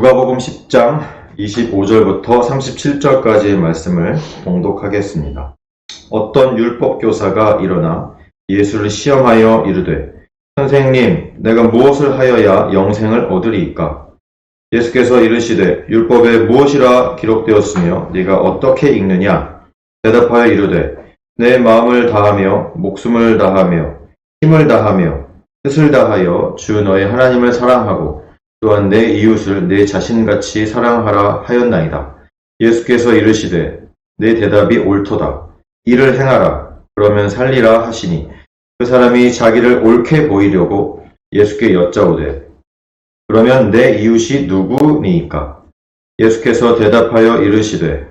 누가복음 10장 25절부터 37절까지의 말씀을 봉독하겠습니다. 어떤 율법교사가 일어나 예수를 시험하여 이르되 선생님, 내가 무엇을 하여야 영생을 얻으리이까? 예수께서 이르시되 율법에 무엇이라 기록되었으며 네가 어떻게 읽느냐? 대답하여 이르되 내 마음을 다하며 목숨을 다하며 힘을 다하며 뜻을 다하여 주 너의 하나님을 사랑하고 또한 내 이웃을 내 자신같이 사랑하라 하였나이다. 예수께서 이르시되 내 대답이 옳도다. 이를 행하라. 그러면 살리라 하시니 그 사람이 자기를 옳게 보이려고 예수께 여짜오되 그러면 내 이웃이 누구니이까? 예수께서 대답하여 이르시되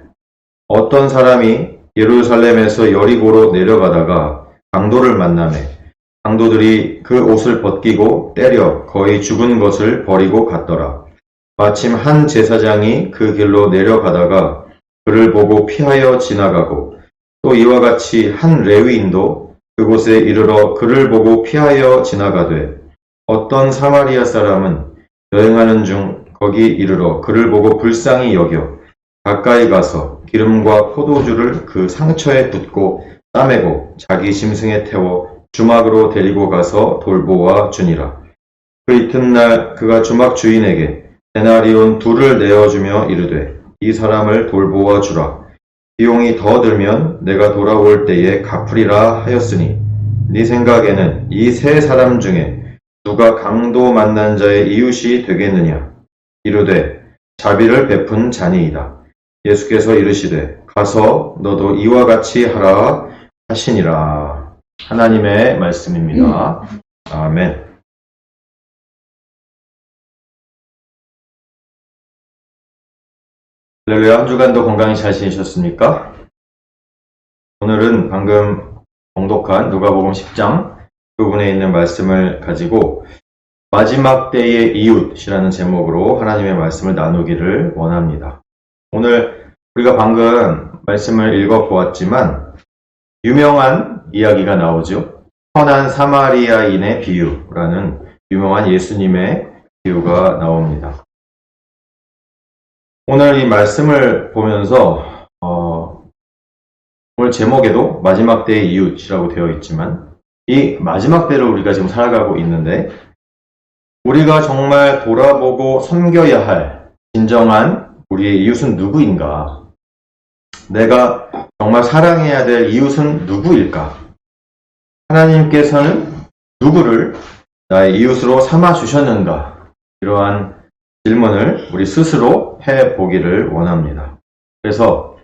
어떤 사람이 예루살렘에서 여리고로 내려가다가 강도를 만나매 강도들이 그 옷을 벗기고 때려 거의 죽은 것을 버리고 갔더라. 마침 한 제사장이 그 길로 내려가다가 그를 보고 피하여 지나가고 또 이와 같이 한 레위인도 그곳에 이르러 그를 보고 피하여 지나가되 어떤 사마리아 사람은 여행하는 중 거기 이르러 그를 보고 불쌍히 여겨 가까이 가서 기름과 포도주를 그 상처에 붓고 싸매고 자기 짐승에 태워 주막으로 데리고 가서 돌보아 주니라. 그 이튿날 그가 주막 주인에게 데나리온 2를 내어주며 이르되 이 사람을 돌보아 주라. 비용이 더 들면 내가 돌아올 때에 갚으리라 하였으니 네 생각에는 이 세 사람 중에 누가 강도 만난 자의 이웃이 되겠느냐? 이르되 자비를 베푼 자니이다. 예수께서 이르시되 가서 너도 이와 같이 하라 하시니라. 하나님의 말씀입니다. 아멘. 할렐루야. 한 주간도 건강히 잘 지내셨습니까? 오늘은 방금 봉독한 누가복음 10장 그 부분에 있는 말씀을 가지고 마지막 때의 이웃이라는 제목으로 하나님의 말씀을 나누기를 원합니다. 오늘 우리가 방금 말씀을 읽어보았지만 유명한 이야기가 나오죠. 선한 사마리아인의 비유라는 유명한 예수님의 비유가 나옵니다. 오늘 이 말씀을 보면서 오늘 제목에도 마지막 때의 이웃이라고 되어 있지만 이 마지막 때를 우리가 지금 살아가고 있는데 우리가 정말 돌아보고 섬겨야 할 진정한 우리의 이웃은 누구인가? 내가 정말 사랑해야 될 이웃은 누구일까? 하나님께서는 누구를 나의 이웃으로 삼아 주셨는가? 이러한 질문을 우리 스스로 해보기를 원합니다. 그래서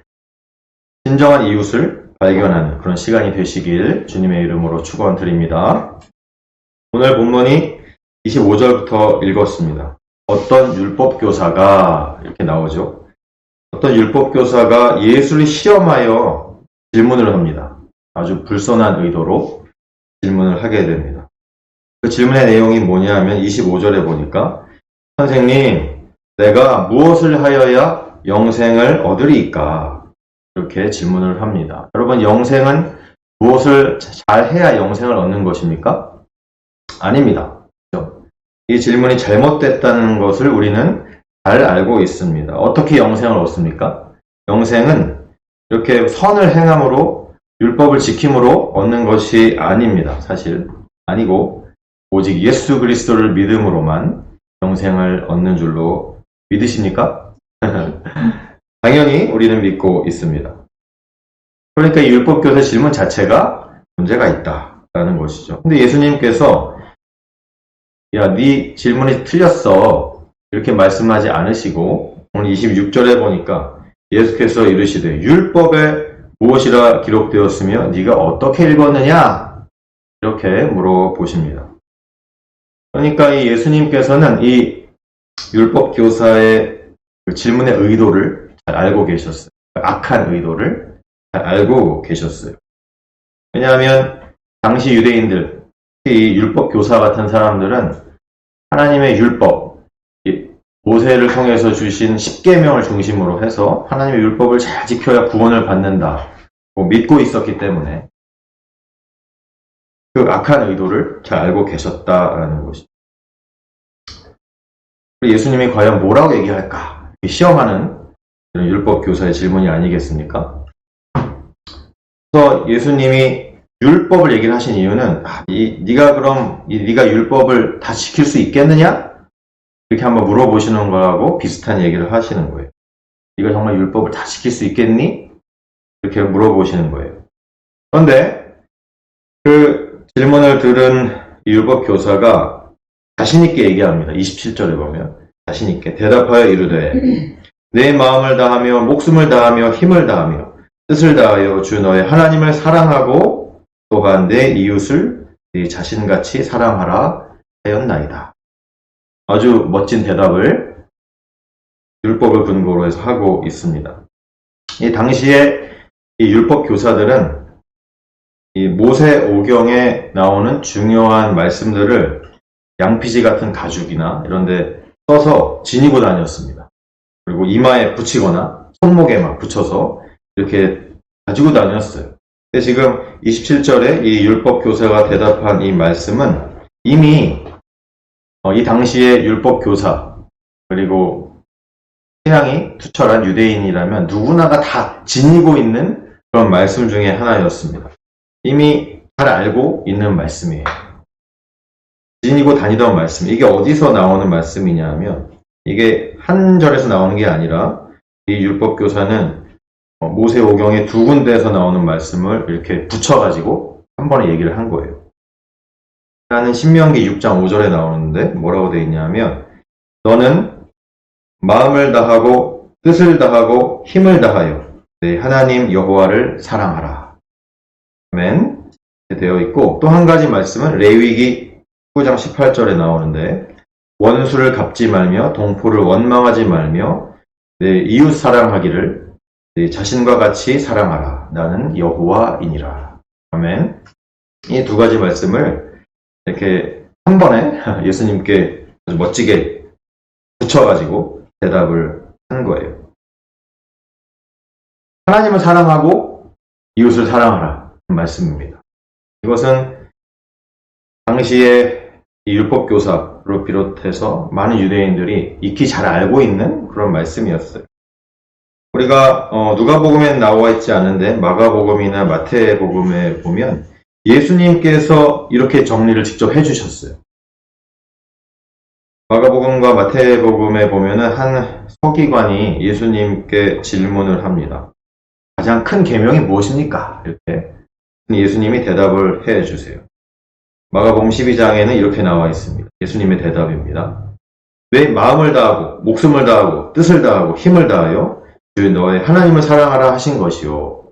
진정한 이웃을 발견하는 그런 시간이 되시길 주님의 이름으로 축원드립니다. 오늘 본문이 25절부터 읽었습니다. 어떤 율법교사가 이렇게 나오죠. 어떤 율법교사가 예수를 시험하여 질문을 합니다. 아주 불선한 의도로 질문을 하게 됩니다. 그 질문의 내용이 뭐냐 하면 25절에 보니까 선생님, 내가 무엇을 하여야 영생을 얻으리이까? 이렇게 질문을 합니다. 여러분, 영생은 무엇을 잘 해야 영생을 얻는 것입니까? 아닙니다. 이 질문이 잘못됐다는 것을 우리는 잘 알고 있습니다. 어떻게 영생을 얻습니까? 영생은 이렇게 선을 행함으로 율법을 지킴으로 얻는 것이 아닙니다. 사실 아니고 오직 예수 그리스도를 믿음으로만 영생을 얻는 줄로 믿으십니까? 당연히 우리는 믿고 있습니다. 그러니까 이 율법교사 질문 자체가 문제가 있다라는 것이죠. 근데 예수님께서 야, 네 질문이 틀렸어. 이렇게 말씀하지 않으시고 오늘 26절에 보니까 예수께서 이르시되 율법에 무엇이라 기록되었으며 네가 어떻게 읽었느냐? 이렇게 물어보십니다. 그러니까 이 예수님께서는 이 율법교사의 그 질문의 의도를 잘 알고 계셨어요. 악한 의도를 잘 알고 계셨어요. 왜냐하면 당시 유대인들, 이 율법교사 같은 사람들은 하나님의 율법, 모세를 통해서 주신 10계명을 중심으로 해서 하나님의 율법을 잘 지켜야 구원을 받는다 믿고 있었기 때문에 그 악한 의도를 잘 알고 계셨다라는 것이죠. 예수님이 과연 뭐라고 얘기할까? 시험하는 그런 율법 교사의 질문이 아니겠습니까? 그래서 예수님이 율법을 얘기를 하신 이유는 네가 율법을 다 지킬 수 있겠느냐? 이렇게 한번 물어보시는 거하고 비슷한 얘기를 하시는 거예요. 네가 정말 율법을 다 지킬 수 있겠니? 이렇게 물어보시는 거예요. 그런데 그 질문을 들은 율법 교사가 자신있게 얘기합니다. 27절에 보면 자신있게 대답하여 이르되 내 마음을 다하며 목숨을 다하며 힘을 다하며 뜻을 다하여 주 너의 하나님을 사랑하고 또한 내 이웃을 네 자신같이 사랑하라 하였나이다. 아주 멋진 대답을 율법을 근거로 해서 하고 있습니다. 이 당시에 이 율법 교사들은 이 모세오경에 나오는 중요한 말씀들을 양피지 같은 가죽이나 이런 데 써서 지니고 다녔습니다. 그리고 이마에 붙이거나 손목에 막 붙여서 이렇게 가지고 다녔어요. 근데 지금 27절에 이 율법 교사가 대답한 이 말씀은 이미 이 당시의 율법 교사 그리고 신앙이 투철한 유대인이라면 누구나가 다 지니고 있는 그런 말씀 중에 하나였습니다. 이미 잘 알고 있는 말씀이에요. 지니고 다니던 말씀. 이게 어디서 나오는 말씀이냐 하면 이게 한 절에서 나오는 게 아니라 이 율법 교사는 모세오경의 두 군데에서 나오는 말씀을 이렇게 붙여가지고 한 번에 얘기를 한 거예요. 라는 신명기 6장 5절에 나오는데 뭐라고 되어 있냐면 너는 마음을 다하고 뜻을 다하고 힘을 다하여 내 하나님 여호와를 사랑하라. 아멘. 되어 있고 또 한 가지 말씀은 레위기 9장 18절에 나오는데 원수를 갚지 말며 동포를 원망하지 말며 내 이웃 사랑하기를 내 자신과 같이 사랑하라. 나는 여호와이니라. 아멘. 이 두 가지 말씀을 이렇게 한 번에 예수님께 아주 멋지게 붙여가지고 대답을 한 거예요. 하나님을 사랑하고 이웃을 사랑하라. 말씀입니다. 이것은 당시에 이 율법교사로 비롯해서 많은 유대인들이 익히 잘 알고 있는 그런 말씀이었어요. 우리가 누가복음에 나와 있지 않은데 마가복음이나 마태복음에 보면 예수님께서 이렇게 정리를 직접 해주셨어요. 마가복음과 마태복음에 보면은 한 서기관이 예수님께 질문을 합니다. 가장 큰 계명이 무엇입니까? 이렇게 예수님이 대답을 해주세요. 마가복음 12장에는 이렇게 나와 있습니다. 예수님의 대답입니다. 내 마음을 다하고 목숨을 다하고 뜻을 다하고 힘을 다하여 주 너의 하나님을 사랑하라 하신 것이요.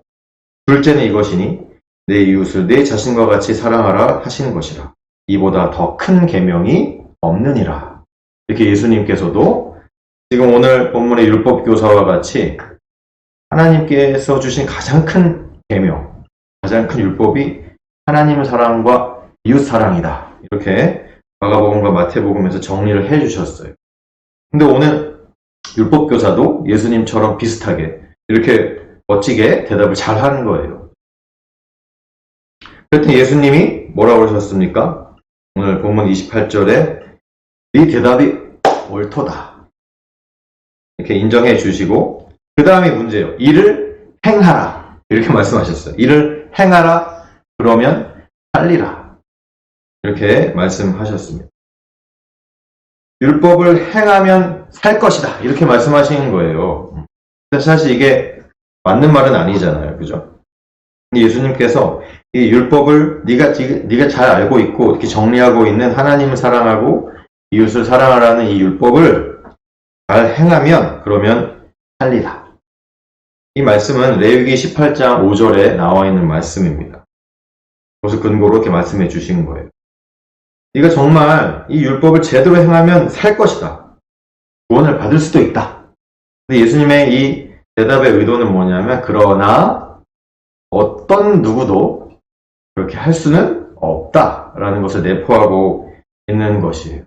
둘째는 이것이니 내 이웃을 내 자신과 같이 사랑하라 하신 것이라. 이보다 더 큰 계명이 없느니라. 이렇게 예수님께서도 지금 오늘 본문의 율법교사와 같이 하나님께서 주신 가장 큰 계명, 가장 큰 율법이 하나님의 사랑과 이웃 사랑이다. 이렇게 마가복음과 마태복음에서 정리를 해주셨어요. 근데 오늘 율법교사도 예수님처럼 비슷하게 이렇게 멋지게 대답을 잘 하는 거예요. 그랬더니 예수님이 뭐라고 그러셨습니까? 오늘 본문 28절에 네 대답이 옳도다. 이렇게 인정해 주시고 그 다음이 문제예요. 이를 행하라. 이렇게 말씀하셨어요. 이를 행하라. 그러면 살리라. 이렇게 말씀하셨습니다. 율법을 행하면 살 것이다. 이렇게 말씀하시는 거예요. 사실 이게 맞는 말은 아니잖아요. 그죠? 예수님께서 이 율법을 네가 잘 알고 있고 이렇게 정리하고 있는 하나님을 사랑하고 이웃을 사랑하라는 이 율법을 잘 행하면 그러면 살리라. 이 말씀은 레위기 18장 5절에 나와 있는 말씀입니다. 그것을 근거로 이렇게 말씀해 주신 거예요. 네가 정말 이 율법을 제대로 행하면 살 것이다. 구원을 받을 수도 있다. 근데 예수님의 이 대답의 의도는 뭐냐면 그러나 어떤 누구도 그렇게 할 수는 없다라는 것을 내포하고 있는 것이에요.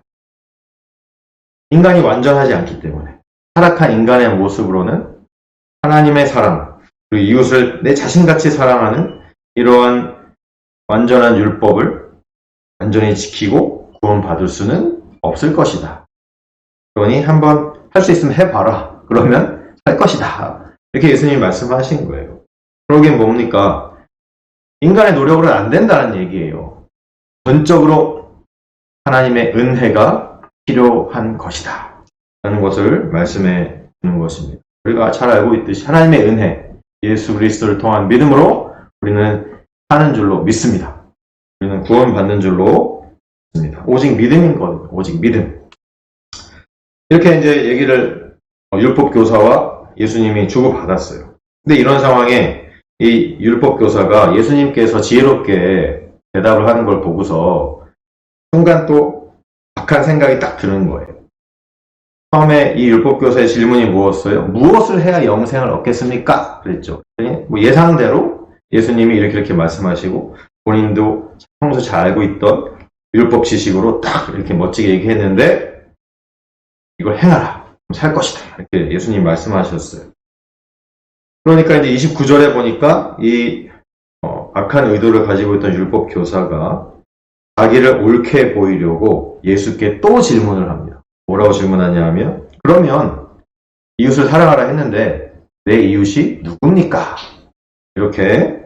인간이 완전하지 않기 때문에 타락한 인간의 모습으로는 하나님의 사랑 그리고 이웃을 내 자신같이 사랑하는 이러한 완전한 율법을 완전히 지키고 구원받을 수는 없을 것이다. 그러니 한번 할 수 있으면 해봐라. 그러면 살 것이다. 이렇게 예수님이 말씀하신 거예요. 그러긴 뭡니까? 인간의 노력으로는 안 된다는 얘기예요. 전적으로 하나님의 은혜가 필요한 것이다. 라는 것을 말씀해 주는 것입니다. 우리가 잘 알고 있듯이 하나님의 은혜, 예수 그리스도를 통한 믿음으로 우리는 사는 줄로 믿습니다. 우리는 구원받는 줄로 믿습니다. 오직 믿음인 거예요. 오직 믿음. 이렇게 이제 얘기를 율법교사와 예수님이 주고받았어요. 근데 이런 상황에 이 율법교사가 예수님께서 지혜롭게 대답을 하는 걸 보고서 순간 또 박한 생각이 딱 드는 거예요. 처음에 이 율법교사의 질문이 무엇이었어요? 무엇을 해야 영생을 얻겠습니까? 그랬죠. 뭐 예상대로 예수님이 이렇게 말씀하시고 본인도 평소 잘 알고 있던 율법 지식으로 딱 이렇게 멋지게 얘기했는데 이걸 행하라. 그럼 살 것이다. 이렇게 예수님 말씀하셨어요. 그러니까 이제 29절에 보니까 이 악한 의도를 가지고 있던 율법 교사가 자기를 옳게 보이려고 예수께 또 질문을 합니다. 뭐라고 질문하냐 하면 그러면 이웃을 사랑하라 했는데 내 이웃이 누굽니까? 이렇게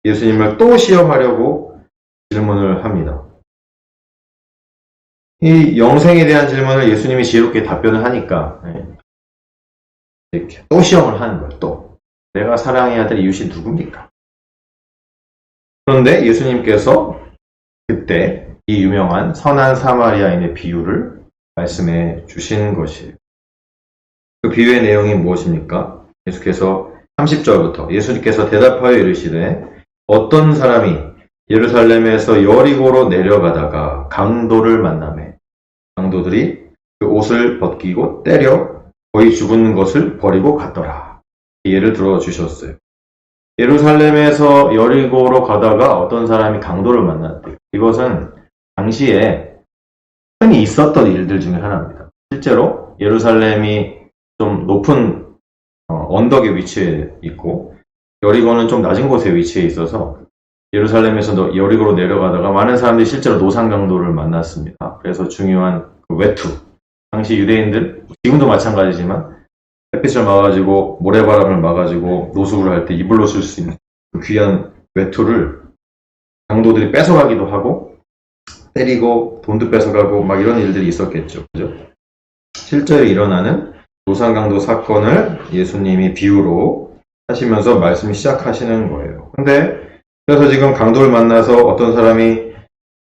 예수님을 또 시험하려고 질문을 합니다. 이 영생에 대한 질문을 예수님이 지혜롭게 답변을 하니까 이렇게 또 시험을 하는 거예요. 또 내가 사랑해야 될 이웃이 누굽니까? 그런데 예수님께서 그때 이 유명한 선한 사마리아인의 비유를 말씀해 주신 것이에요. 그 비유의 내용이 무엇입니까? 예수께서 30절부터 예수님께서 대답하여 이르시되 어떤 사람이 예루살렘에서 여리고로 내려가다가 강도를 만나매 강도들이 그 옷을 벗기고 때려 거의 죽은 것을 버리고 갔더라. 예를 들어 주셨어요. 예루살렘에서 여리고로 가다가 어떤 사람이 강도를 만났대요. 이것은 당시에 흔히 있었던 일들 중에 하나입니다. 실제로 예루살렘이 좀 높은 언덕에 위치해 있고 여리고는 좀 낮은 곳에 위치해 있어서 예루살렘에서 여리고로 내려가다가 많은 사람들이 실제로 노상강도를 만났습니다. 그래서 중요한 그 외투, 당시 유대인들, 지금도 마찬가지지만 햇빛을 막아가지고 모래바람을 막아가지고 노숙을 할 때 이불로 쓸 수 있는 그 귀한 외투를 강도들이 뺏어가기도 하고 때리고 돈도 뺏어가고 막 이런 일들이 있었겠죠. 그죠? 실제로 일어나는 노상강도 사건을 예수님이 비유로 하시면서 말씀 시작하시는 거예요. 근데 그래서 지금 강도를 만나서 어떤 사람이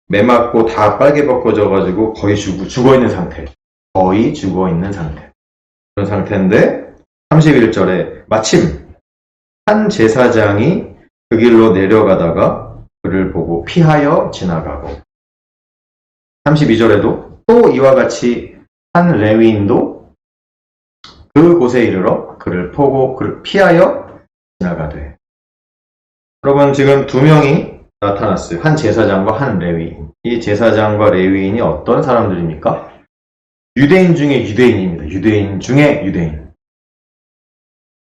매 맞고 다 빨개 벗겨져가지고 거의 죽어있는 상태. 거의 죽어있는 상태. 그런 상태인데 31절에 마침 한 제사장이 그 길로 내려가다가 그를 보고 피하여 지나가고 32절에도 또 이와 같이 한 레위인도 그곳에 이르러 그를 보고 그를 피하여 지나가되 여러분 지금 두 명이 나타났어요. 한 제사장과 한 레위인. 이 제사장과 레위인이 어떤 사람들입니까? 유대인 중에 유대인입니다. 유대인 중에 유대인.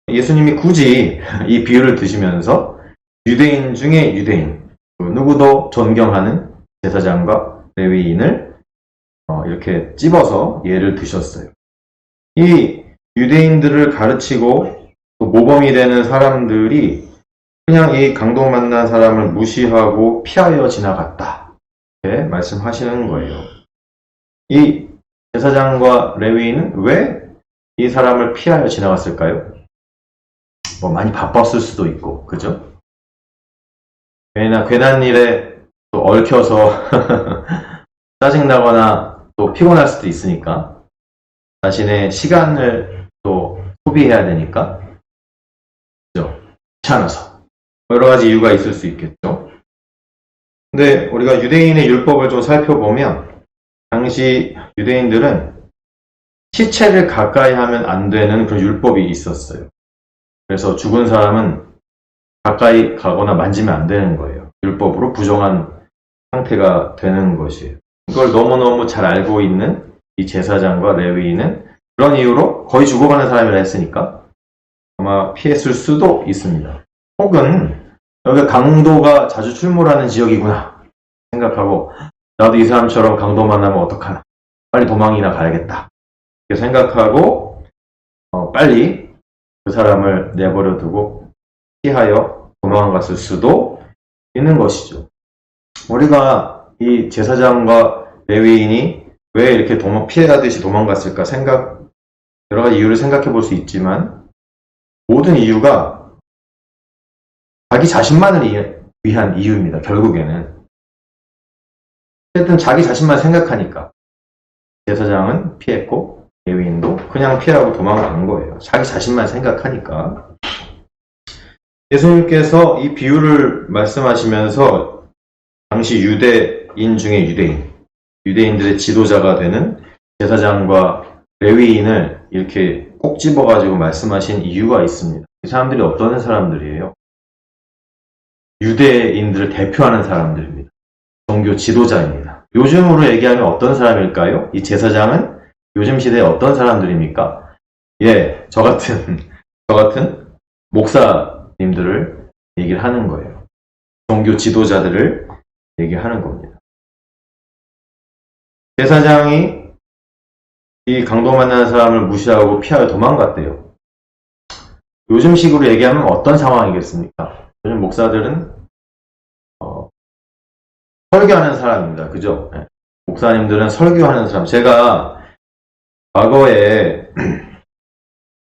예수님이 굳이 이 비유를 드시면서 유대인 중에 유대인, 누구도 존경하는 제사장과 레위인을 이렇게 찝어서 예를 드셨어요. 이 유대인들을 가르치고 또 모범이 되는 사람들이 그냥 이 강도 만난 사람을 무시하고 피하여 지나갔다. 이렇게 말씀하시는 거예요. 이 제사장과 레위인은 왜 이 사람을 피하여 지나갔을까요? 뭐 많이 바빴을 수도 있고, 그죠? 괜한 일에 또 얽혀서 짜증나거나 또 피곤할 수도 있으니까 자신의 시간을 또 소비해야 되니까 그죠? 귀찮아서 여러 가지 이유가 있을 수 있겠죠. 근데 우리가 유대인의 율법을 좀 살펴보면 당시 유대인들은 시체를 가까이 하면 안 되는 그런 율법이 있었어요. 그래서 죽은 사람은 가까이 가거나 만지면 안 되는 거예요. 율법으로 부정한 상태가 되는 것이에요. 이걸 너무너무 잘 알고 있는 이 제사장과 레위인은 그런 이유로 거의 죽어가는 사람이라 했으니까 아마 피했을 수도 있습니다. 혹은 여기 강도가 자주 출몰하는 지역이구나 생각하고 나도 이 사람처럼 강도 만나면 어떡하나 빨리 도망이나 가야겠다 생각하고 빨리 그 사람을 내버려 두고 피하여 도망갔을 수도 있는 것이죠. 우리가 이 제사장과 레위인이 왜 이렇게 피해가듯이 도망갔을까 여러 가지 이유를 생각해 볼 수 있지만 모든 이유가 자기 자신만을 위한 이유입니다. 결국에는. 어쨌든 자기 자신만 생각하니까 제사장은 피했고 레위인도 그냥 피하고 도망간 거예요. 자기 자신만 생각하니까. 예수님께서 이 비유를 말씀하시면서 당시 유대인 중에 유대인들의 지도자가 되는 제사장과 레위인을 이렇게 꼭 집어가지고 말씀하신 이유가 있습니다. 이 사람들이 어떤 사람들이에요? 유대인들을 대표하는 사람들입니다. 종교 지도자입니다. 요즘으로 얘기하면 어떤 사람일까요? 이 제사장은 요즘 시대에 어떤 사람들입니까? 예, 저 같은 목사님들을 얘기를 하는 거예요. 종교 지도자들을 얘기하는 겁니다. 제사장이 이 강도 만나는 사람을 무시하고 피하여 도망갔대요. 요즘 식으로 얘기하면 어떤 상황이겠습니까? 요즘 목사들은 설교하는 사람입니다. 그죠? 네. 목사님들은 설교하는 사람. 제가 과거에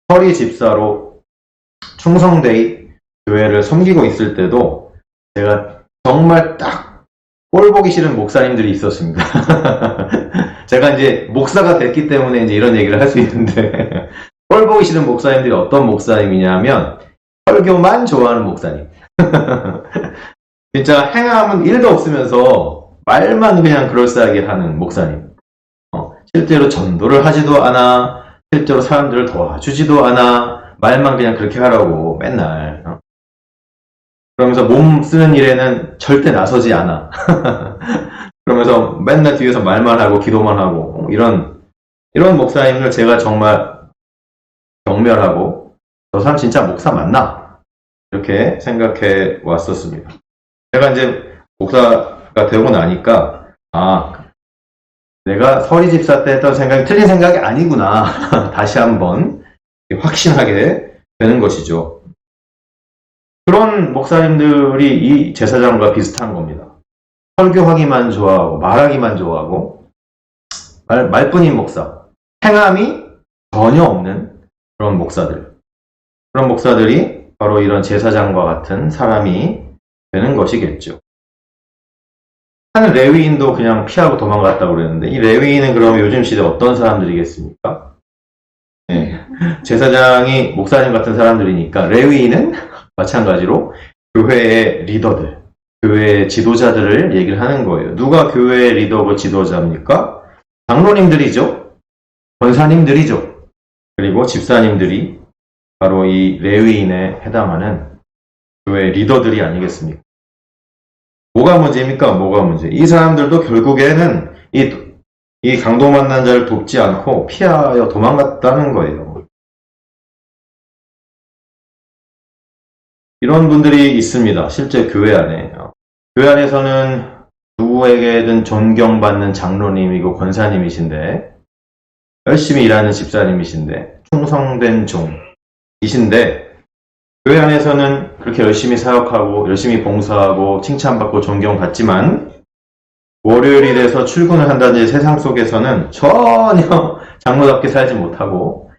서리 집사로 충성대의 교회를 섬기고 있을 때도 제가 정말 딱 꼴 보기 싫은 목사님들이 있었습니다. 제가 이제 목사가 됐기 때문에 이제 이런 얘기를 할 수 있는데 꼴 보기 싫은 목사님들이 어떤 목사님이냐면 설교만 좋아하는 목사님. 진짜 행함은 1도 없으면서 말만 그냥 그럴싸하게 하는 목사님. 실제로 전도를 하지도 않아, 실제로 사람들을 도와주지도 않아, 말만 그냥 그렇게 하라고 맨날. 그러면서 몸 쓰는 일에는 절대 나서지 않아. 그러면서 맨날 뒤에서 말만 하고 기도만 하고 이런 목사님을 제가 정말 경멸하고 저 사람 진짜 목사 맞나? 이렇게 생각해 왔었습니다. 제가 이제 목사가 되고 나니까 내가 서리 집사 때 했던 생각이 틀린 생각이 아니구나. 다시 한번 확신하게 되는 것이죠. 그런 목사님들이 이 제사장과 비슷한 겁니다. 설교하기만 좋아하고 말하기만 좋아하고 말뿐인 목사, 행함이 전혀 없는 그런 목사들이 바로 이런 제사장과 같은 사람이 되는 것이겠죠. 한 레위인도 그냥 피하고 도망갔다고 그랬는데 이 레위인은 그러면 요즘 시대 어떤 사람들이겠습니까? 네. 제사장이 목사님 같은 사람들이니까 레위인은 마찬가지로 교회의 리더들, 교회의 지도자들을 얘기를 하는 거예요. 누가 교회의 리더고 지도자입니까? 장로님들이죠. 권사님들이죠. 그리고 집사님들이 바로 이 레위인에 해당하는 교회의 리더들이 아니겠습니까? 뭐가 문제입니까? 뭐가 문제? 이 사람들도 결국에는 이 강도 만난 자를 돕지 않고 피하여 도망갔다는 거예요. 이런 분들이 있습니다. 실제 교회 안에. 교회 안에서는 누구에게든 존경받는 장로님이고 권사님이신데 열심히 일하는 집사님이신데 충성된 종이신데 교회 안에서는 그렇게 열심히 사역하고 열심히 봉사하고 칭찬받고 존경받지만 월요일이 돼서 출근을 한다든지 세상 속에서는 전혀 장로답게 살지 못하고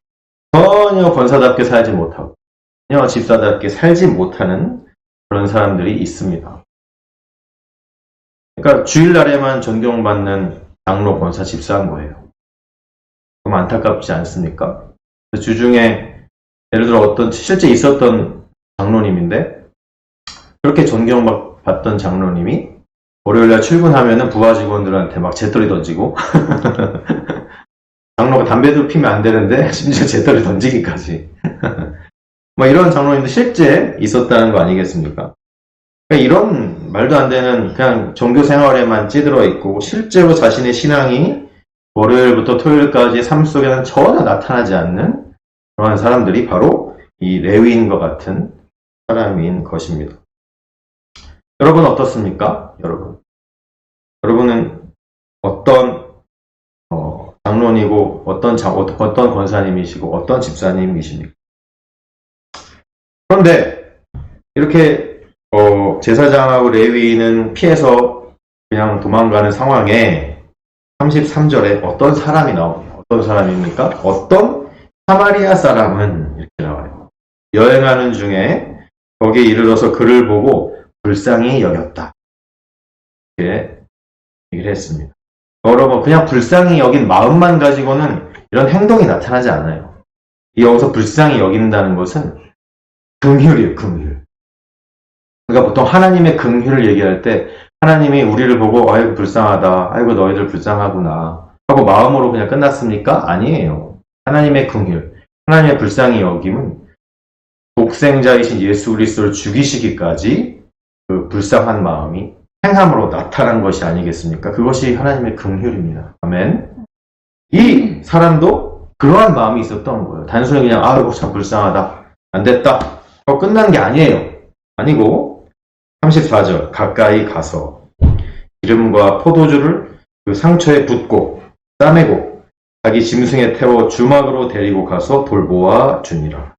전혀 권사답게 살지 못하고 전혀 집사답게 살지 못하는 그런 사람들이 있습니다. 그러니까 주일날에만 존경받는 장로, 권사, 집사인 거예요. 그럼 안타깝지 않습니까? 주중에 예를 들어 실제 있었던 장로님인데 그렇게 존경받던 장로님이 월요일날 출근하면은 부하 직원들한테 막 재떨이 던지고 장로가 담배도 피면 안 되는데 심지어 재떨이 던지기까지 뭐 이런 장로님도 실제 있었다는 거 아니겠습니까? 그러니까 이런 말도 안 되는 그냥 종교 생활에만 찌들어 있고 실제로 자신의 신앙이 월요일부터 토요일까지 삶 속에는 전혀 나타나지 않는 그러한 사람들이 바로 이 레위인과 같은 사람인 것입니다. 여러분 어떻습니까? 여러분은 어떤 장로님이고 어떤 권사님이시고 어떤 집사님이십니까? 그런데 이렇게 제사장하고 레위인은 피해서 그냥 도망가는 상황에 33절에 어떤 사람이 나옵니다. 어떤 사람입니까? 어떤 사마리아 사람은 이렇게 나와요. 여행하는 중에 거기에 이르러서 그를 보고 불쌍히 여겼다. 이렇게 얘기를 했습니다. 여러분, 그냥 불쌍히 여긴 마음만 가지고는 이런 행동이 나타나지 않아요. 여기서 불쌍히 여긴다는 것은 긍휼이에요, 긍휼. 그러니까 보통 하나님의 긍휼을 얘기할 때 하나님이 우리를 보고 아이고 불쌍하다, 아이고 너희들 불쌍하구나 하고 마음으로 그냥 끝났습니까? 아니에요. 하나님의 긍휼, 하나님의 불쌍히 여김은 독생자이신 예수 그리스도를 죽이시기까지 그 불쌍한 마음이 행함으로 나타난 것이 아니겠습니까? 그것이 하나님의 긍휼입니다. 아멘. 이 사람도 그러한 마음이 있었던 거예요. 단순히 그냥 아이고 참 불쌍하다, 안 됐다 하고 끝난 게 아니에요. 아니고 34절 가까이 가서 기름과 포도주를 그 상처에 붓고 싸매고 자기 짐승에 태워 주막으로 데리고 가서 돌보아 주니라.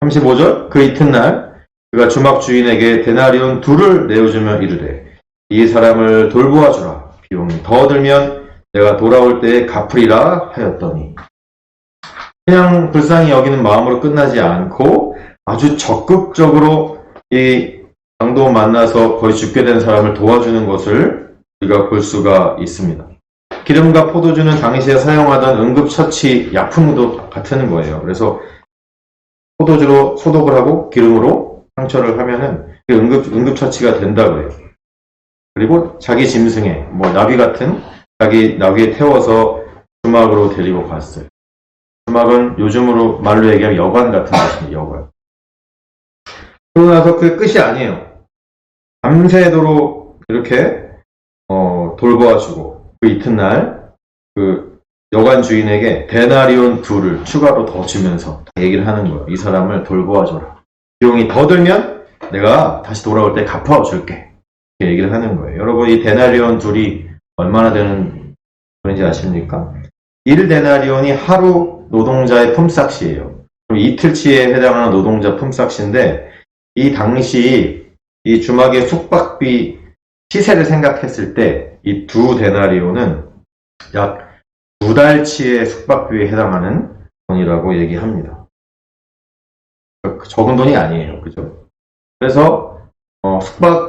35절 그 이튿날 그가 주막 주인에게 데나리온 둘을 내어주며 이르되 이 사람을 돌보아 주라. 비용이 더 들면 내가 돌아올 때에 갚으리라 하였더니 그냥 불쌍히 여기는 마음으로 끝나지 않고 아주 적극적으로 이 강도 만나서 거의 죽게 된 사람을 도와주는 것을 우리가 볼 수가 있습니다. 기름과 포도주는 당시에 사용하던 응급처치 약품도 같은 거예요. 그래서 포도주로 소독을 하고 기름으로 상처를 하면은 응급처치가 된다 그래요. 그리고 자기 짐승에 나비 같은 자기 나귀에 태워서 주막으로 데리고 갔어요. 주막은 요즘으로 말로 얘기하면 여관 같은 것입니다. 여관. 그러고 나서 그게 끝이 아니에요. 밤새도록 이렇게 돌보아주고 그 이튿날 그 여관 주인에게 데나리온 둘을 추가로 더 주면서 얘기를 하는 거예요. 이 사람을 돌보아줘라. 비용이 더 들면 내가 다시 돌아올 때 갚아 줄게. 이렇게 얘기를 하는 거예요. 여러분 이 데나리온 둘이 얼마나 되는 돈인지 아십니까? 1데나리온이 하루 노동자의 품삯이에요. 그럼 이틀치에 해당하는 노동자 품삯인데 이 당시 이 주막의 숙박비 시세를 생각했을 때 이 2데나리온은 약 2달치의 숙박비에 해당하는 돈이라고 얘기합니다. 적은 돈이 아니에요. 그죠? 그래서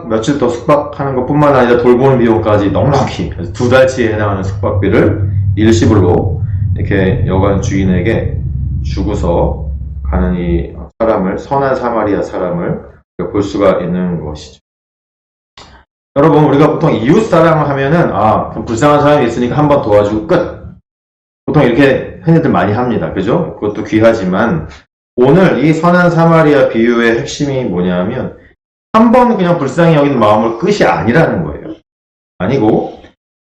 며칠 더 숙박하는 것뿐만 아니라 돌보는 비용까지 넉넉히 2달치에 해당하는 숙박비를 일시불로 이렇게 여관 주인에게 주고서 가는 이 사람을, 선한 사마리아 사람을 볼 수가 있는 것이죠. 여러분, 우리가 보통 이웃 사랑을 하면은 불쌍한 사람이 있으니까 한번 도와주고 끝. 보통 이렇게 흔히들 많이 합니다. 그죠? 그것도 귀하지만 오늘 이 선한 사마리아 비유의 핵심이 뭐냐면 한 번 그냥 불쌍히 여기는 마음으로 끝이 아니라는 거예요. 아니고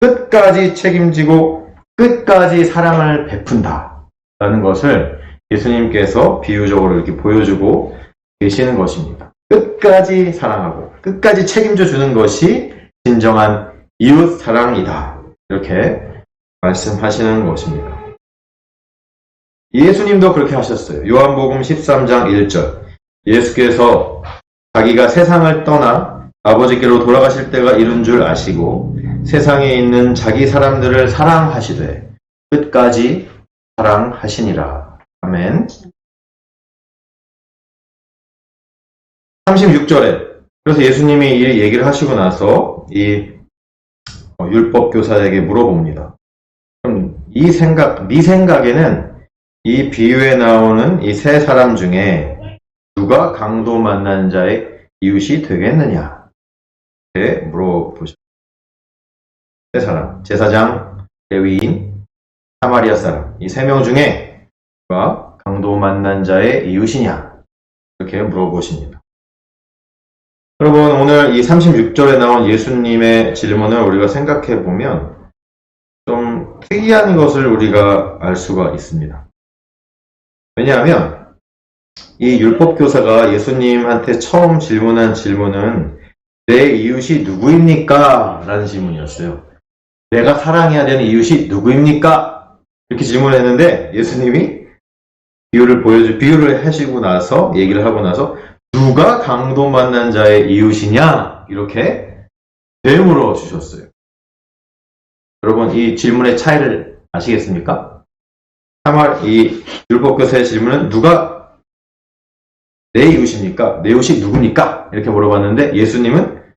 끝까지 책임지고 끝까지 사랑을 베푼다 라는 것을 예수님께서 비유적으로 이렇게 보여주고 계시는 것입니다. 끝까지 사랑하고 끝까지 책임져 주는 것이 진정한 이웃 사랑이다. 이렇게 말씀하시는 것입니다. 예수님도 그렇게 하셨어요. 요한복음 13장 1절. 예수께서 자기가 세상을 떠나 아버지께로 돌아가실 때가 이른 줄 아시고 세상에 있는 자기 사람들을 사랑하시되 끝까지 사랑하시니라. 아멘. 36절에 그래서 예수님이 이 얘기를 하시고 나서 이 율법 교사에게 물어봅니다. 그럼 네 생각에는 이 비유에 나오는 이 세 사람 중에 누가 강도 만난 자의 이웃이 되겠느냐? 이렇게 물어보셨어요. 세 사람, 제사장, 레위인, 사마리아 사람, 이 세 명 중에 누가 강도 만난 자의 이웃이냐? 이렇게 물어보십니다. 여러분, 오늘 이 36절에 나온 예수님의 질문을 우리가 생각해 보면 좀 특이한 것을 우리가 알 수가 있습니다. 왜냐하면 이 율법교사가 예수님한테 처음 질문한 질문은 내 이웃이 누구입니까? 라는 질문이었어요. 내가 사랑해야 되는 이웃이 누구입니까? 이렇게 질문을 했는데 예수님이 비유를 하시고 나서 얘기를 하고 나서 누가 강도 만난 자의 이웃이냐? 이렇게 되물어 주셨어요. 여러분 이 질문의 차이를 아시겠습니까? 이 율법교사의 질문은 누가 내 이웃입니까? 내 이웃이 누굽니까? 이렇게 물어봤는데 예수님은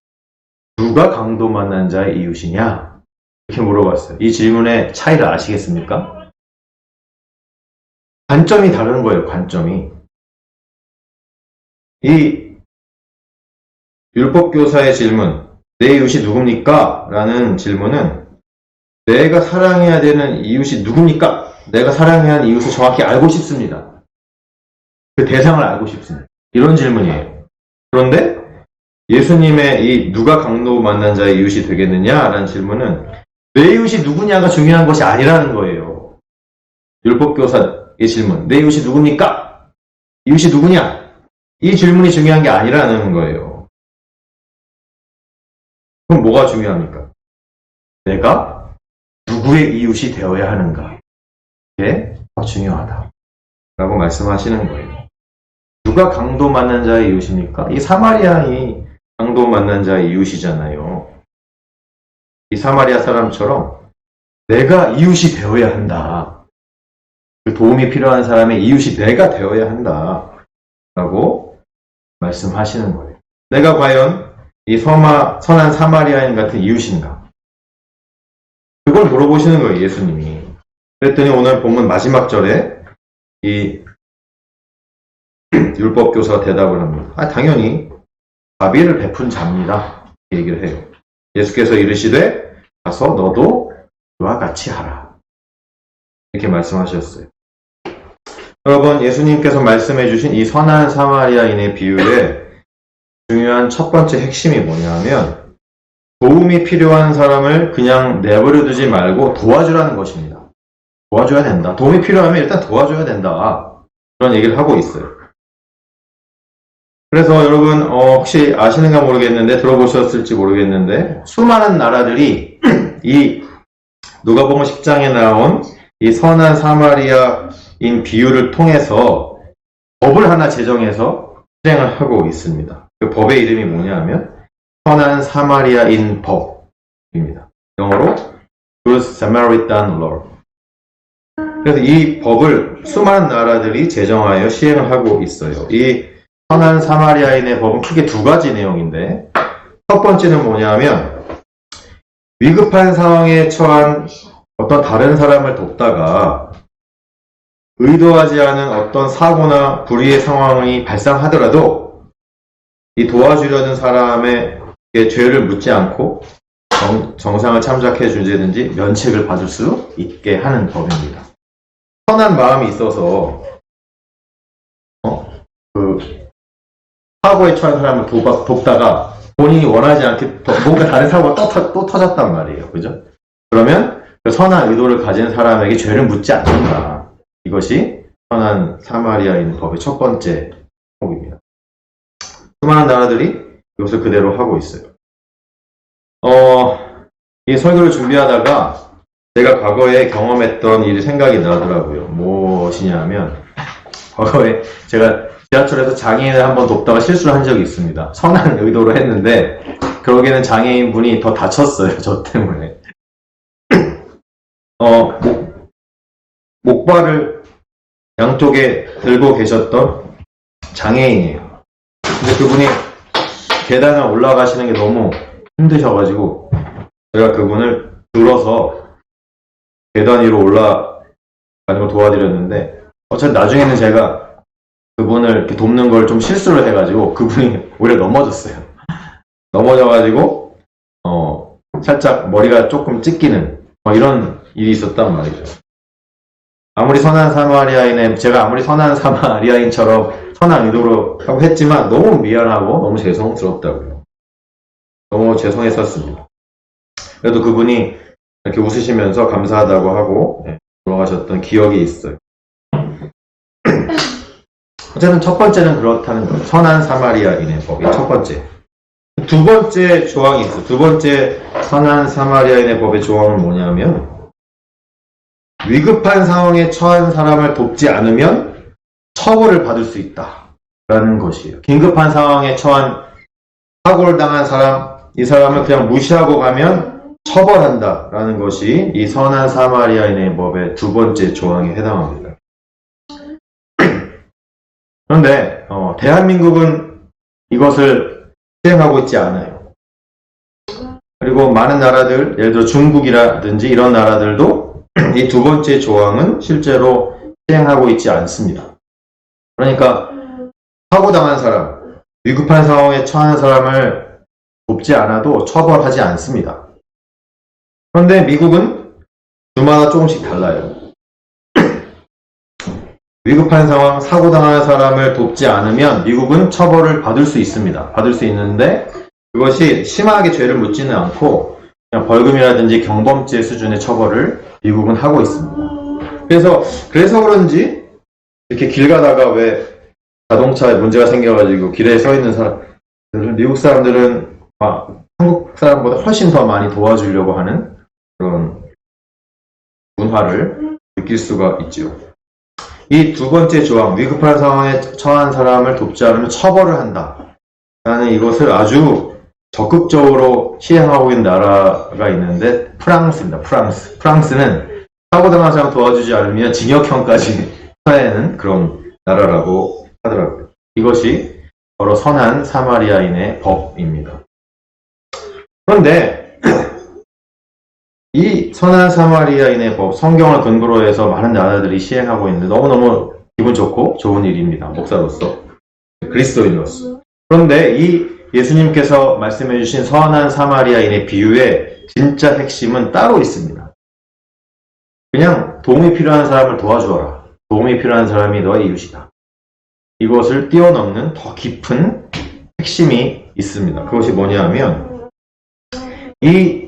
누가 강도 만난 자의 이웃이냐? 이렇게 물어봤어요. 이 질문의 차이를 아시겠습니까? 관점이 다른 거예요. 관점이. 이 율법교사의 질문, 내 이웃이 누굽니까? 라는 질문은 내가 사랑해야 되는 이웃이 누굽니까? 내가 사랑해야 하는 이웃을 정확히 알고 싶습니다. 그 대상을 알고 싶습니다. 이런 질문이에요. 그런데 예수님의 이 누가 강도 만난 자의 이웃이 되겠느냐라는 질문은 내 이웃이 누구냐가 중요한 것이 아니라는 거예요. 율법교사의 질문, 내 이웃이 누굽니까? 이웃이 누구냐? 이 질문이 중요한 게 아니라는 거예요. 그럼 뭐가 중요합니까? 내가 누구의 이웃이 되어야 하는가? 이게 더 중요하다. 라고 말씀하시는 거예요. 누가 강도 만난 자의 이웃입니까? 이 사마리아인이 강도 만난 자의 이웃이잖아요. 이 사마리아 사람처럼 내가 이웃이 되어야 한다. 그 도움이 필요한 사람의 이웃이 내가 되어야 한다. 라고 말씀하시는 거예요. 내가 과연 이 선한 사마리아인 같은 이웃인가? 그걸 물어보시는 거예요, 예수님이. 그랬더니 오늘 본문 마지막 절에 이 율법교사가 대답을 합니다. 당연히 자비를 베푼 자입니다. 얘기를 해요. 예수께서 이르시되 가서 너도 그와 같이 하라. 이렇게 말씀하셨어요. 여러분, 예수님께서 말씀해 주신 이 선한 사마리아인의 비유의 중요한 첫 번째 핵심이 뭐냐면 도움이 필요한 사람을 그냥 내버려 두지 말고 도와주라는 것입니다. 도와줘야 된다. 도움이 필요하면 일단 도와줘야 된다. 그런 얘기를 하고 있어요. 그래서 여러분 혹시 아시는가 모르겠는데 들어보셨을지 모르겠는데 수많은 나라들이 이 누가복음 10장에 나온 이 선한 사마리아인 비유를 통해서 법을 하나 제정해서 실행을 하고 있습니다. 그 법의 이름이 뭐냐 하면 선한 사마리아인 법입니다. 영어로 Good Samaritan Law. 그래서 이 법을 수많은 나라들이 제정하여 시행을 하고 있어요. 이 선한 사마리아인의 법은 크게 두 가지 내용인데 첫 번째는 뭐냐면 위급한 상황에 처한 어떤 다른 사람을 돕다가 의도하지 않은 어떤 사고나 불의의 상황이 발생하더라도 이 도와주려는 사람에게 죄를 묻지 않고 정상을 참작해 주든지 면책을 받을 수 있게 하는 법입니다. 선한 마음이 있어서 사고에 처한 사람을 돕다가 본인이 원하지 않게 뭔가 다른 사고가 또 터졌단 말이에요. 그죠? 그러면 그 선한 의도를 가진 사람에게 죄를 묻지 않는다. 이것이 선한 사마리아인 법의 첫 번째 법입니다. 수많은 나라들이 이것을 그대로 하고 있어요. 이 설교를 준비하다가 제가 과거에 경험했던 일이 생각이 나더라고요. 무엇이냐면 과거에 제가 지하철에서 장애인을 한번 돕다가 실수를 한 적이 있습니다. 선한 의도로 했는데 결국에는 장애인분이 더 다쳤어요. 저 때문에. 목발을 양쪽에 들고 계셨던 장애인이에요. 근데 그분이 계단을 올라가시는 게 너무 힘드셔가지고 제가 그분을 들어서 계단 위로 올라가는 걸 도와드렸는데 어차피 나중에는 제가 그분을 이렇게 돕는 걸 좀 실수를 해가지고 그분이 오히려 넘어졌어요. 넘어져가지고 살짝 머리가 조금 찢기는 이런 일이 있었단 말이죠. 제가 아무리 선한 사마리아인처럼 선한 의도로 하고 했지만 너무 미안하고 너무 죄송스럽다고요. 너무 죄송했었습니다. 그래도 그분이 이렇게 웃으시면서 감사하다고 하고 돌아가셨던 기억이 있어요. 어쨌든 첫 번째는 그렇다는 거예요. 선한 사마리아인의 법이 첫 번째. 두 번째 조항이 있어. 두 번째 선한 사마리아인의 법의 조항은 뭐냐면, 위급한 상황에 처한 사람을 돕지 않으면 처벌을 받을 수 있다 라는 것이에요. 긴급한 상황에 처한 사고를 당한 사람, 이 사람을 그냥 무시하고 가면 처벌한다 라는 것이 이 선한 사마리아인의 법의 두 번째 조항에 해당합니다. 그런데 대한민국은 이것을 시행하고 있지 않아요. 그리고 많은 나라들, 예를 들어 중국이라든지 이런 나라들도 이 두 번째 조항은 실제로 시행하고 있지 않습니다. 그러니까 사고당한 사람, 위급한 상황에 처한 사람을 돕지 않아도 처벌하지 않습니다. 그런데 미국은 주마다 조금씩 달라요. 위급한 상황, 사고당한 사람을 돕지 않으면 미국은 처벌을 받을 수 있습니다. 받을 수 있는데 그것이 심하게 죄를 묻지는 않고 그냥 벌금이라든지 경범죄 수준의 처벌을 미국은 하고 있습니다. 그래서 그런지 이렇게 길 가다가 왜 자동차에 문제가 생겨가지고 길에 서 있는 사람들은 미국 사람들은 한국 사람보다 훨씬 더 많이 도와주려고 하는 그런 문화를 느낄 수가 있죠. 이 두 번째 조항, 위급한 상황에 처한 사람을 돕지 않으면 처벌을 한다 라는 이것을 아주 적극적으로 시행하고 있는 나라가 있는데 프랑스입니다. 프랑스는 사고당한 사람 도와주지 않으면 징역형까지 처해는 그런 나라라고 하더라고요. 이것이 바로 선한 사마리아인의 법입니다. 그런데 이 선한 사마리아인의 법, 성경을 근거로 해서 많은 나라들이 시행하고 있는데 너무너무 기분 좋고 좋은 일입니다. 목사로서, 그리스도인으로서. 그런데 이 예수님께서 말씀해 주신 선한 사마리아인의 비유의 진짜 핵심은 따로 있습니다. 그냥 도움이 필요한 사람을 도와주어라. 도움이 필요한 사람이 너의 이웃이다. 이것을 뛰어넘는 더 깊은 핵심이 있습니다. 그것이 뭐냐면 이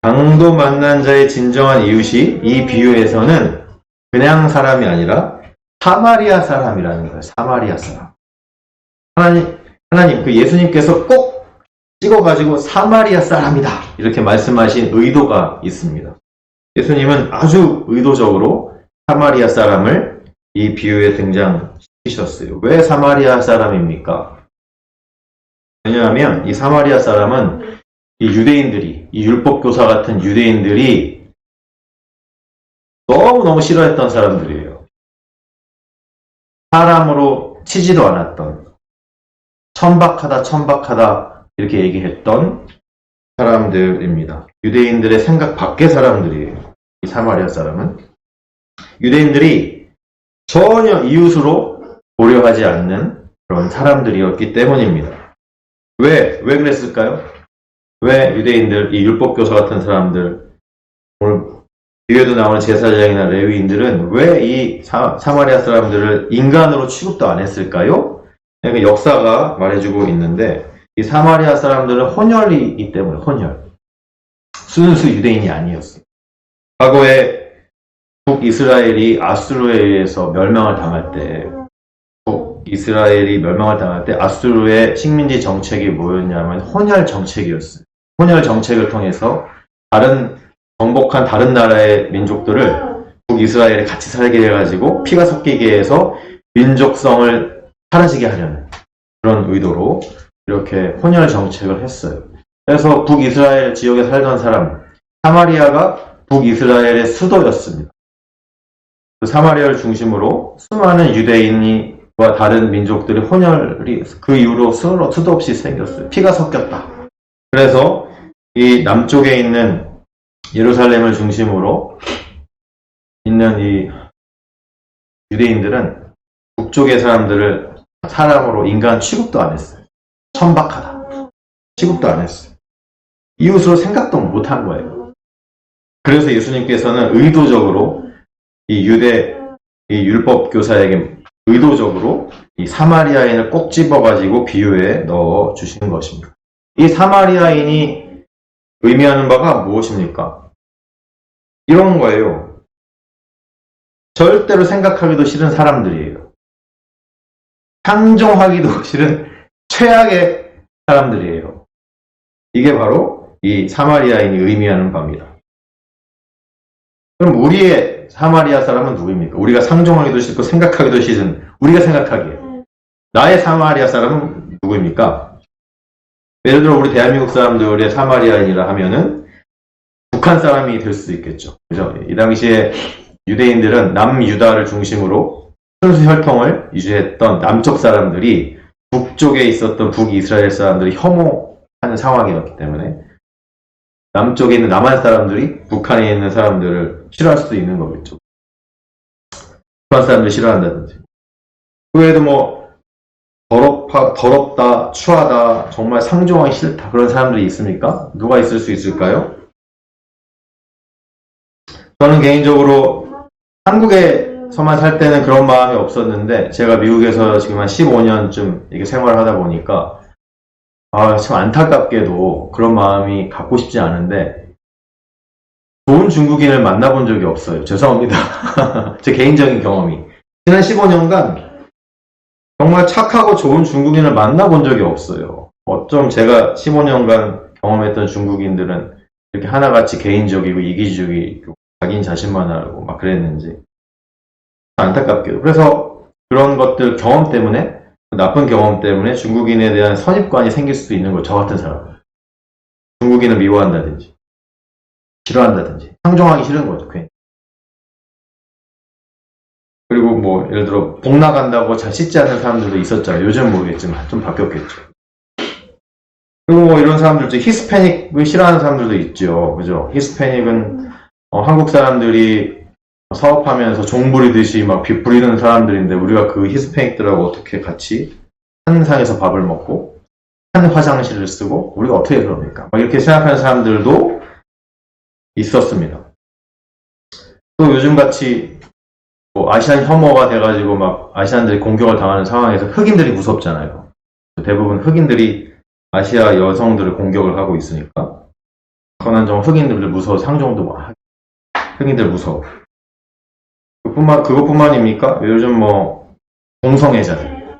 강도 만난 자의 진정한 이웃이 이 비유에서는 그냥 사람이 아니라 사마리아 사람이라는 거예요. 사마리아 사람. 하나님, 그 예수님께서 꼭 찍어가지고 사마리아 사람이다 이렇게 말씀하신 의도가 있습니다. 예수님은 아주 의도적으로 사마리아 사람을 이 비유에 등장시키셨어요. 왜 사마리아 사람입니까? 왜냐하면 이 사마리아 사람은 이 유대인들이, 이 율법교사 같은 유대인들이 너무너무 싫어했던 사람들이에요. 사람으로 치지도 않았던, 천박하다 이렇게 얘기했던 사람들입니다. 유대인들의 생각 밖의 사람들이에요. 이 사마리아 사람은 유대인들이 전혀 이웃으로 고려하지 않는 그런 사람들이었기 때문입니다. 왜 그랬을까요? 왜 유대인들, 이 율법교사 같은 사람들, 오늘 뒤에도 나오는 제사장이나 레위인들은 왜 이 사마리아 사람들을 인간으로 취급도 안 했을까요? 그러니까 역사가 말해주고 있는데 이 사마리아 사람들은 혼혈이기 때문에 혼혈. 순수 유대인이 아니었어요. 과거에 북이스라엘이 아수르에 의해서 멸망을 당할 때 아수르의 식민지 정책이 뭐였냐면 혼혈 정책이었어요. 혼혈 정책을 통해서 정복한 다른 나라의 민족들을 북이스라엘에 같이 살게 해가지고 피가 섞이게 해서 민족성을 사라지게 하려는 그런 의도로 이렇게 혼혈 정책을 했어요. 그래서 북이스라엘 지역에 살던 사람, 사마리아가 북이스라엘의 수도였습니다. 그 사마리아를 중심으로 수많은 유대인과 다른 민족들의 혼혈이 그 이후로 수도 없이 생겼어요. 피가 섞였다. 그래서 이 남쪽에 있는 예루살렘을 중심으로 있는 이 유대인들은 북쪽의 사람들을 사람으로 인간 취급도 안 했어요. 천박하다. 취급도 안 했어요. 이웃으로 생각도 못한 거예요. 그래서 예수님께서는 의도적으로 이 율법 교사에게 의도적으로 이 사마리아인을 꼭 집어가지고 비유에 넣어 주시는 것입니다. 이 사마리아인이 의미하는 바가 무엇입니까? 이런 거예요. 절대로 생각하기도 싫은 사람들이에요. 상종하기도 싫은 최악의 사람들이에요. 이게 바로 이 사마리아인이 의미하는 바입니다. 그럼 우리의 사마리아 사람은 누구입니까? 우리가 상종하기도 싫고 생각하기도 싫은 우리가 생각하기에 나의 사마리아 사람은 누구입니까? 예를 들어 우리 대한민국 사람들의 사마리아인이라 하면은 북한 사람이 될 수도 있겠죠. 그죠? 이 당시에 유대인들은 남유다를 중심으로 순수 혈통을 유지했던 남쪽 사람들이 북쪽에 있었던 북이스라엘 사람들이 혐오하는 상황이었기 때문에 남쪽에 있는 남한 사람들이 북한에 있는 사람들을 싫어할 수도 있는 거겠죠. 북한 사람들 싫어한다든지. 그 외에도 뭐 더럽다, 추하다, 정말 상종하기 싫다 그런 사람들이 있습니까? 누가 있을 수 있을까요? 저는 개인적으로 한국에서만 살 때는 그런 마음이 없었는데 제가 미국에서 지금 한 15년쯤 이렇게 생활을 하다 보니까 참 안타깝게도 그런 마음이 갖고 싶지 않은데 좋은 중국인을 만나본 적이 없어요. 죄송합니다. 제 개인적인 경험이. 지난 15년간 정말 착하고 좋은 중국인을 만나본 적이 없어요. 어쩜 제가 15년간 경험했던 중국인들은 이렇게 하나같이 개인적이고 이기주의고 자기 자신만 알고 막 그랬는지 안타깝게도. 그래서 그런 것들 경험 때문에 나쁜 경험 때문에 중국인에 대한 선입관이 생길 수도 있는 거죠. 저 같은 사람. 중국인을 미워한다든지 싫어한다든지 상종하기 싫은 거죠. 괜히. 그리고 뭐 예를 들어 복 나간다고 잘 씻지 않는 사람들도 있었잖아요. 요즘 모르겠지만 좀 바뀌었겠죠. 그리고 뭐 이런 사람들도 히스패닉을 싫어하는 사람들도 있죠. 그죠? 히스패닉은 한국 사람들이 사업하면서 종 부리듯이 막 부리는 사람들인데 우리가 그 히스패닉들하고 어떻게 같이 한 상에서 밥을 먹고 한 화장실을 쓰고 우리가 어떻게 그럽니까? 막 이렇게 생각하는 사람들도 있었습니다. 또 요즘같이 뭐 아시안 혐오가 돼가지고 막 아시안들이 공격을 당하는 상황에서 흑인들이 무섭잖아요. 대부분 흑인들이 아시아 여성들을 공격을 하고 있으니까 그건 흑인들을 무서워 상종도 막 흑인들 무서워. 그것뿐만입니까? 요즘 뭐 동성애자들,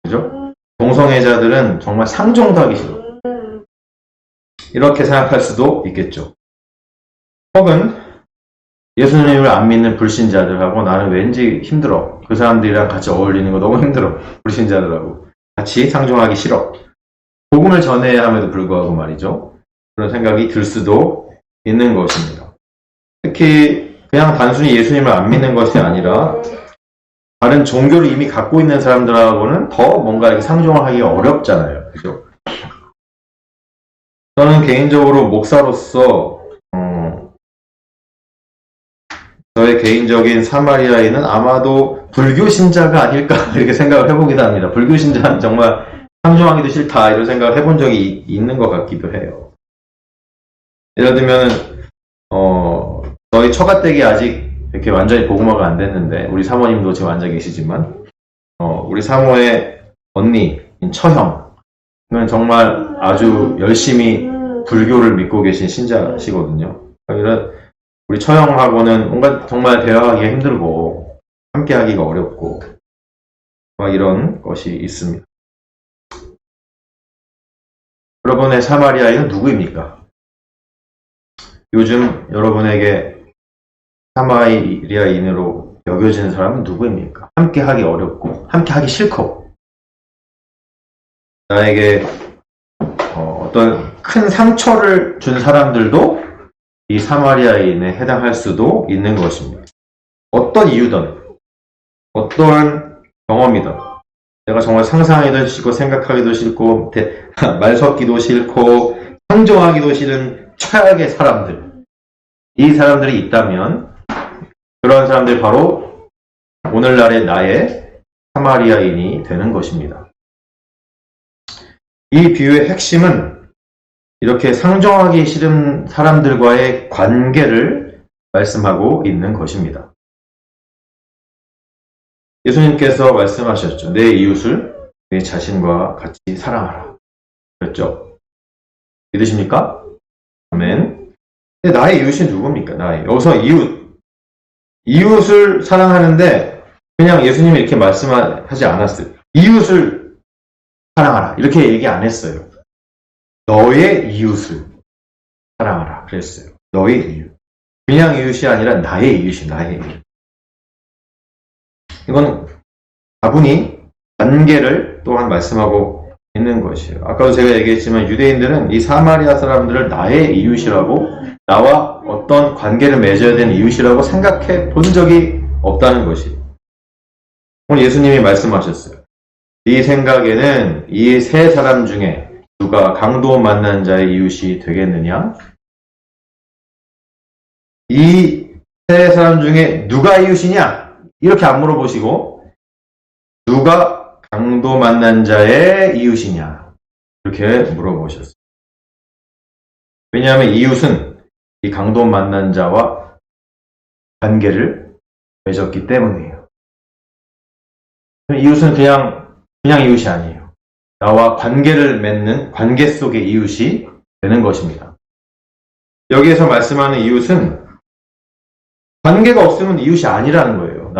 그죠? 동성애자들은 정말 상종도 하기 싫어. 이렇게 생각할 수도 있겠죠. 혹은 예수님을 안 믿는 불신자들하고 나는 왠지 힘들어. 그 사람들이랑 같이 어울리는 거 너무 힘들어. 불신자들하고 같이 상종하기 싫어. 복음을 전해야 함에도 불구하고 말이죠. 그런 생각이 들 수도 있는 것입니다. 특히 그냥 단순히 예수님을 안 믿는 것이 아니라 다른 종교를 이미 갖고 있는 사람들하고는 더 뭔가 이렇게 상종을 하기가 어렵잖아요. 그죠? 저는 개인적으로 목사로서 저의 개인적인 사마리아인은 아마도 불교 신자가 아닐까 이렇게 생각을 해보기도 합니다. 불교 신자는 정말 상종하기도 싫다 이런 생각을 해본 적이 있는 것 같기도 해요. 예를 들면 저희 처가댁이 아직 이렇게 완전히 복음화가 안 됐는데 우리 사모님도 지금 앉아 계시지만 우리 사모의 언니인 처형은 정말 아주 열심히 불교를 믿고 계신 신자시거든요. 우리 처형하고는 뭔가 정말 대화하기가 힘들고 함께 하기가 어렵고 막 이런 것이 있습니다. 여러분의 사마리아인은 누구입니까? 요즘 여러분에게 사마리아인으로 여겨지는 사람은 누구입니까? 함께 하기 어렵고 함께 하기 싫고 나에게 어떤 큰 상처를 준 사람들도 이 사마리아인에 해당할 수도 있는 것입니다. 어떤 이유든 어떤 경험이든 내가 정말 상상하기도 싫고 생각하기도 싫고 말 섞기도 싫고 상종하기도 싫은 최악의 사람들 이 사람들이 있다면 그런 사람들이 바로 오늘날의 나의 사마리아인이 되는 것입니다. 이 비유의 핵심은 이렇게 상종하기 싫은 사람들과의 관계를 말씀하고 있는 것입니다. 예수님께서 말씀하셨죠. 내 이웃을 내 자신과 같이 사랑하라. 그랬죠? 믿으십니까? 아멘. 근데 나의 이웃이 누굽니까? 여기서 이웃을 사랑하는데 그냥 예수님이 이렇게 말씀하지 않았어요. 이웃을 사랑하라. 이렇게 얘기 안 했어요. 너의 이웃을 사랑하라. 그랬어요. 너의 이웃. 그냥 이웃이 아니라 나의 이웃이 나의 이웃. 이건 다분히 관계를 또한 말씀하고 있는 것이에요. 아까도 제가 얘기했지만 유대인들은 이 사마리아 사람들을 나의 이웃이라고, 나와 어떤 관계를 맺어야 되는 이웃이라고 생각해 본 적이 없다는 것이에요. 오늘 예수님이 말씀하셨어요. 네 생각에는 이 세 사람 중에 누가 강도 만난 자의 이웃이 되겠느냐? 이 세 사람 중에 누가 이웃이냐? 이렇게 안 물어보시고 누가 강도 만난 자의 이웃이냐? 이렇게 물어보셨어요. 왜냐하면 이웃은 이 강도 만난 자와 관계를 맺었기 때문이에요. 이웃은 그냥 이웃이 아니에요. 나와 관계를 맺는 관계 속의 이웃이 되는 것입니다. 여기에서 말씀하는 이웃은 관계가 없으면 이웃이 아니라는 거예요.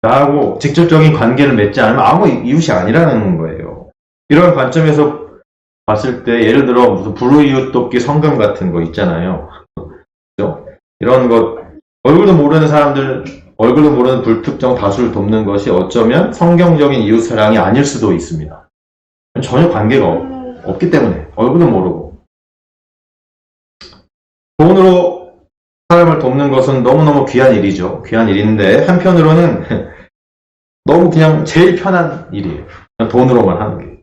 나하고 직접적인 관계를 맺지 않으면 아무 이웃이 아니라는 거예요. 이런 관점에서 봤을 때 예를 들어 무슨 불우이웃 돕기 성금 같은 거 있잖아요. 그렇죠? 이런 것, 얼굴도 모르는 사람들, 얼굴도 모르는 불특정 다수를 돕는 것이 어쩌면 성경적인 이웃사랑이 아닐 수도 있습니다. 전혀 관계가 없기 때문에, 얼굴도 모르고. 돈으로 사람을 돕는 것은 너무너무 귀한 일이죠. 귀한 일인데 한편으로는 너무 그냥 제일 편한 일이에요. 그냥 돈으로만 하는 게.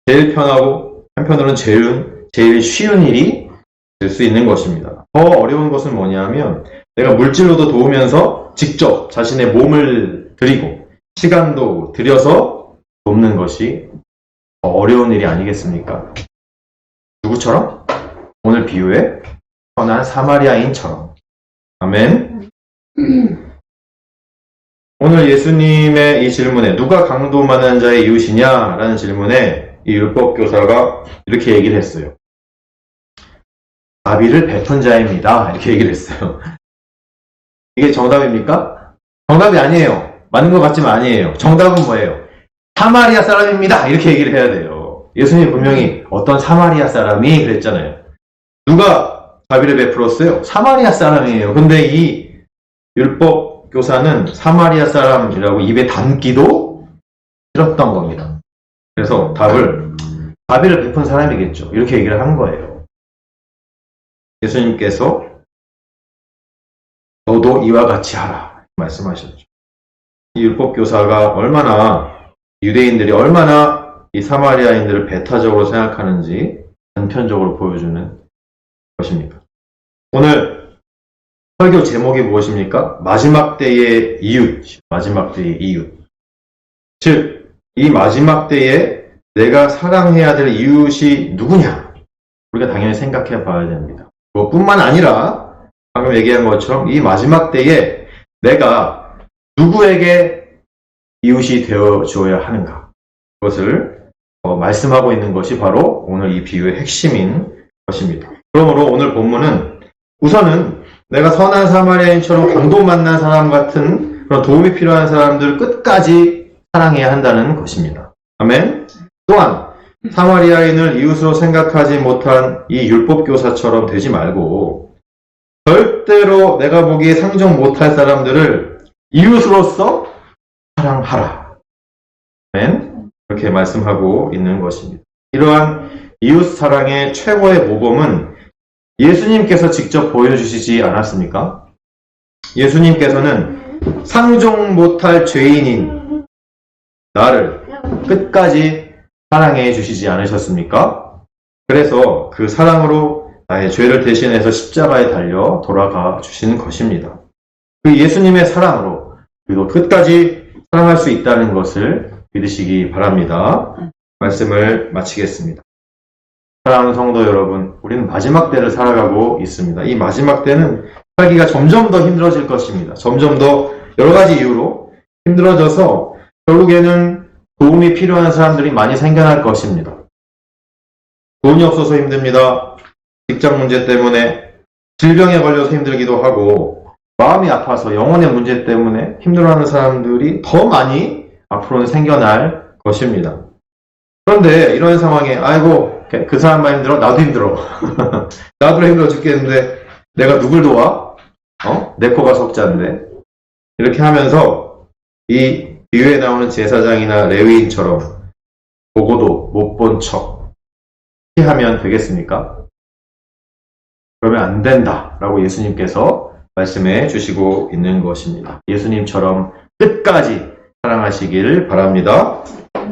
제일 편하고 한편으로는 제일 쉬운 일이 될 수 있는 것입니다. 더 어려운 것은 뭐냐면 내가 물질로도 도우면서 직접 자신의 몸을 들이고 시간도 들여서 돕는 것이 더 어려운 일이 아니겠습니까? 누구처럼? 오늘 비유의 선한 사마리아인처럼. 아멘. 오늘 예수님의 이 질문에 누가 강도 만난 자의 이웃이냐? 라는 질문에 이 율법교사가 이렇게 얘기를 했어요. 자비를 베푼 자입니다. 이렇게 얘기를 했어요. 이게 정답입니까? 정답이 아니에요. 맞는 것 같지만 아니에요. 정답은 뭐예요? 사마리아 사람입니다. 이렇게 얘기를 해야 돼요. 예수님이 분명히 어떤 사마리아 사람이 그랬잖아요. 누가 자비를 베풀었어요? 사마리아 사람이에요. 근데 이 율법 교사는 사마리아 사람이라고 입에 담기도 싫었던 겁니다. 그래서 답을 자비를 베푼 사람이겠죠. 이렇게 얘기를 한 거예요. 예수님께서 너도 이와 같이 하라 말씀하셨죠. 이 율법 교사가 유대인들이 얼마나 이 사마리아인들을 배타적으로 생각하는지 단편적으로 보여주는 것입니다. 오늘 설교 제목이 무엇입니까? 마지막 때의 이웃. 마지막 때의 이웃. 즉, 이 마지막 때에 내가 사랑해야 될 이웃이 누구냐? 우리가 당연히 생각해 봐야 됩니다. 그것뿐만 아니라 방금 얘기한 것처럼 이 마지막 때에 내가 누구에게 이웃이 되어줘야 하는가? 그것을 말씀하고 있는 것이 바로 오늘 이 비유의 핵심인 것입니다. 그러므로 오늘 본문은 우선은 내가 선한 사마리아인처럼 강도 만난 사람 같은 그런 도움이 필요한 사람들을 끝까지 사랑해야 한다는 것입니다. 아멘. 또한 사마리아인을 이웃으로 생각하지 못한 이 율법교사처럼 되지 말고 절대로 내가 보기에 상종 못할 사람들을 이웃으로서 사랑하라. 아멘. 이렇게 말씀하고 있는 것입니다. 이러한 이웃 사랑의 최고의 모범은 예수님께서 직접 보여주시지 않았습니까? 예수님께서는 상종 못할 죄인인 나를 끝까지 사랑해 주시지 않으셨습니까? 그래서 그 사랑으로 나의 죄를 대신해서 십자가에 달려 돌아가 주신 것입니다. 그 예수님의 사랑으로 우리도 끝까지 사랑할 수 있다는 것을 믿으시기 바랍니다. 말씀을 마치겠습니다. 사랑하는 성도 여러분, 우리는 마지막 때를 살아가고 있습니다. 이 마지막 때는 살기가 점점 더 힘들어질 것입니다. 점점 더 여러 가지 이유로 힘들어져서 결국에는 도움이 필요한 사람들이 많이 생겨날 것입니다. 돈이 없어서 힘듭니다. 직장 문제 때문에, 질병에 걸려서 힘들기도 하고, 마음이 아파서 영혼의 문제 때문에 힘들어하는 사람들이 더 많이 앞으로는 생겨날 것입니다. 그런데 이런 상황에 아이고 그 사람만 힘들어 나도 힘들어 나도 힘들어 죽겠는데 내가 누굴 도와? 내 코가 석자인데 이렇게 하면서 이 비유에 나오는 제사장이나 레위인처럼 보고도 못 본 척 피하면 되겠습니까? 그러면 안 된다라고 예수님께서 말씀해 주시고 있는 것입니다. 예수님처럼 끝까지 사랑하시기를 바랍니다.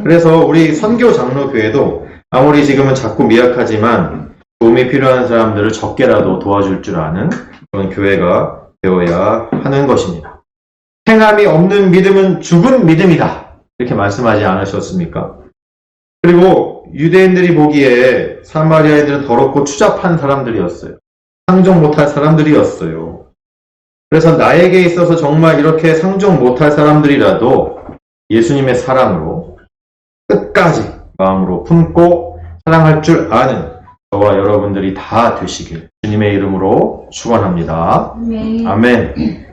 그래서 우리 선교 장로교회도 아무리 지금은 작고 미약하지만 도움이 필요한 사람들을 적게라도 도와줄 줄 아는 그런 교회가 되어야 하는 것입니다. 행함이 없는 믿음은 죽은 믿음이다. 이렇게 말씀하지 않으셨습니까? 그리고 유대인들이 보기에 사마리아인들은 더럽고 추잡한 사람들이었어요. 상종 못할 사람들이었어요. 그래서 나에게 있어서 정말 이렇게 상종 못할 사람들이라도 예수님의 사랑으로 끝까지 마음으로 품고 사랑할 줄 아는 저와 여러분들이 다 되시길 주님의 이름으로 축원합니다. 네. 아멘.